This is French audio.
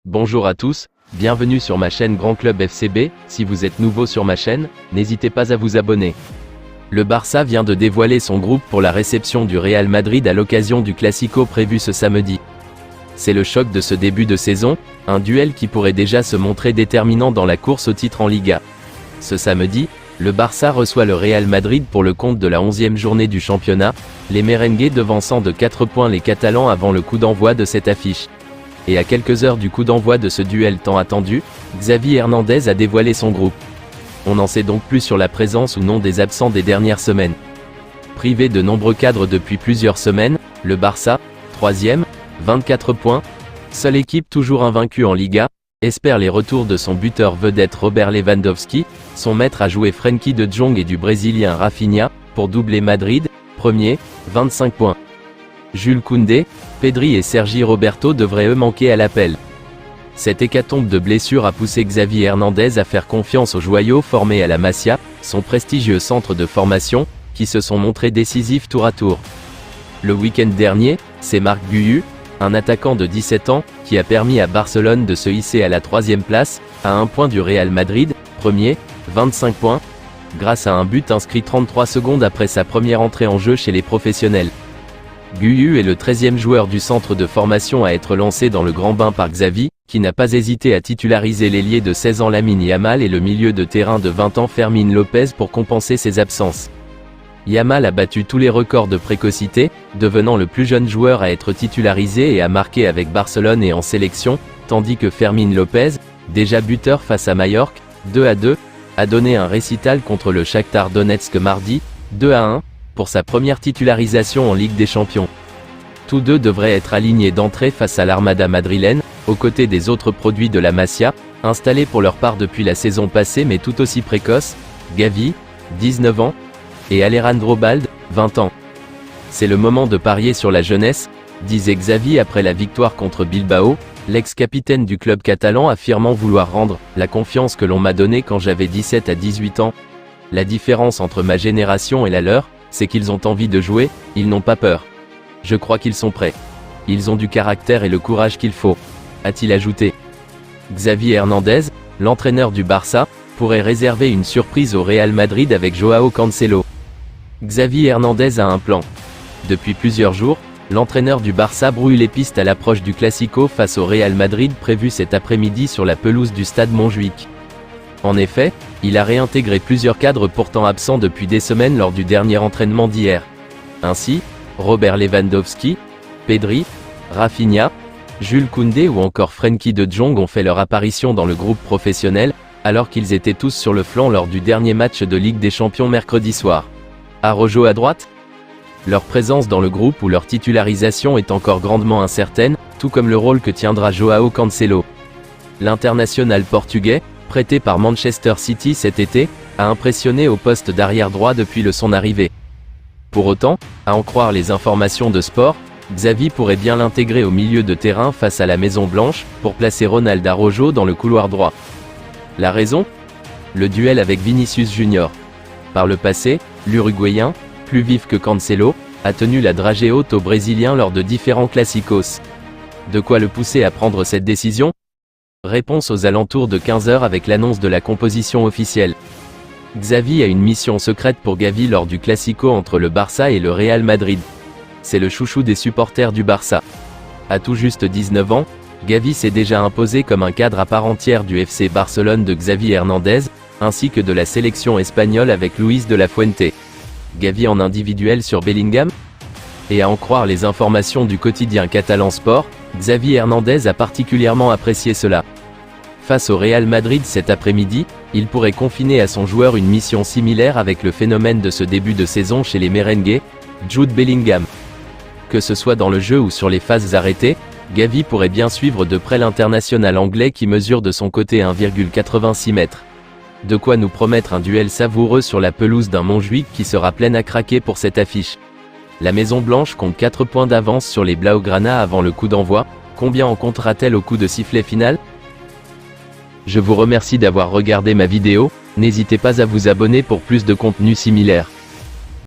Bonjour à tous, bienvenue sur ma chaîne Grand Club FCB. Si vous êtes nouveau sur ma chaîne, n'hésitez pas à vous abonner. Le Barça vient de dévoiler son groupe pour la réception du Real Madrid à l'occasion du Classico prévu ce samedi. C'est le choc de ce début de saison, un duel qui pourrait déjà se montrer déterminant dans la course au titre en Liga. Ce samedi, le Barça reçoit le Real Madrid pour le compte de la 11e journée du championnat, les merengues devançant de 4 points les Catalans avant le coup d'envoi de cette affiche. Et à quelques heures du coup d'envoi de ce duel tant attendu, Xavi Hernandez a dévoilé son groupe. On n'en sait donc plus sur la présence ou non des absents des dernières semaines. Privé de nombreux cadres depuis plusieurs semaines, le Barça, 3e, 24 points, seule équipe toujours invaincue en Liga, espère les retours de son buteur vedette Robert Lewandowski, son maître à jouer Frenkie de Jong et du Brésilien Rafinha, pour doubler Madrid, premier, 25 points. Jules Koundé, Pedri et Sergi Roberto devraient eux manquer à l'appel. Cette hécatombe de blessures a poussé Xavi Hernandez à faire confiance aux joyaux formés à la Masia, son prestigieux centre de formation, qui se sont montrés décisifs tour à tour. Le week-end dernier, c'est Marc Guiu, un attaquant de 17 ans, qui a permis à Barcelone de se hisser à la 3e place, à 1 point du Real Madrid, premier, 25 points, grâce à un but inscrit 33 secondes après sa première entrée en jeu chez les professionnels. Guiu est le 13e joueur du centre de formation à être lancé dans le grand bain par Xavi, qui n'a pas hésité à titulariser l'ailier de 16 ans Lamine Yamal et le milieu de terrain de 20 ans Fermín López pour compenser ses absences. Yamal a battu tous les records de précocité, devenant le plus jeune joueur à être titularisé et à marquer avec Barcelone et en sélection, tandis que Fermín López, déjà buteur face à Majorque, 2-2, a donné un récital contre le Shakhtar Donetsk mardi, 2-1, pour sa première titularisation en Ligue des Champions. Tous deux devraient être alignés d'entrée face à l'Armada madrilène, aux côtés des autres produits de la Masia, installés pour leur part depuis la saison passée mais tout aussi précoces, Gavi, 19 ans, et Alejandro Balde, 20 ans. C'est le moment de parier sur la jeunesse, disait Xavi après la victoire contre Bilbao, l'ex-capitaine du club catalan affirmant vouloir rendre la confiance que l'on m'a donnée quand j'avais 17 à 18 ans. La différence entre ma génération et la leur, c'est qu'ils ont envie de jouer, ils n'ont pas peur. Je crois qu'ils sont prêts. Ils ont du caractère et le courage qu'il faut, a-t-il ajouté. Xavi Hernandez, l'entraîneur du Barça, pourrait réserver une surprise au Real Madrid avec Joao Cancelo. Xavi Hernandez a un plan. Depuis plusieurs jours, l'entraîneur du Barça brouille les pistes à l'approche du Classico face au Real Madrid prévu cet après-midi sur la pelouse du stade Montjuïc. En effet, il a réintégré plusieurs cadres pourtant absents depuis des semaines lors du dernier entraînement d'hier. Ainsi, Robert Lewandowski, Pedri, Rafinha, Jules Koundé ou encore Frenkie de Jong ont fait leur apparition dans le groupe professionnel, alors qu'ils étaient tous sur le flanc lors du dernier match de Ligue des Champions mercredi soir. Araujo à droite? Leur présence dans le groupe ou leur titularisation est encore grandement incertaine, tout comme le rôle que tiendra Joao Cancelo. L'international portugais, prêté par Manchester City cet été, a impressionné au poste d'arrière droit depuis son arrivée. Pour autant, à en croire les informations de Sport, Xavi pourrait bien l'intégrer au milieu de terrain face à la Maison Blanche, pour placer Ronald Araujo dans le couloir droit. La raison? Le duel avec Vinicius Junior. Par le passé, l'Uruguayen, plus vif que Cancelo, a tenu la dragée haute au Brésilien lors de différents classicos. De quoi le pousser à prendre cette décision? Réponse aux alentours de 15h avec l'annonce de la composition officielle. Xavi a une mission secrète pour Gavi lors du Classico entre le Barça et le Real Madrid. C'est le chouchou des supporters du Barça. À tout juste 19 ans, Gavi s'est déjà imposé comme un cadre à part entière du FC Barcelone de Xavi Hernandez, ainsi que de la sélection espagnole avec Luis de la Fuente. Gavi en individuel sur Bellingham? Et à en croire les informations du quotidien catalan Sport, Xavi Hernandez a particulièrement apprécié cela. Face au Real Madrid cet après-midi, il pourrait confiner à son joueur une mission similaire avec le phénomène de ce début de saison chez les merengues, Jude Bellingham. Que ce soit dans le jeu ou sur les phases arrêtées, Gavi pourrait bien suivre de près l'international anglais qui mesure de son côté 1,86 m. De quoi nous promettre un duel savoureux sur la pelouse d'un Montjuïc qui sera pleine à craquer pour cette affiche. La Maison Blanche compte 4 points d'avance sur les Blaugrana avant le coup d'envoi, combien en comptera-t-elle au coup de sifflet final? Je vous remercie d'avoir regardé ma vidéo, n'hésitez pas à vous abonner pour plus de contenu similaire.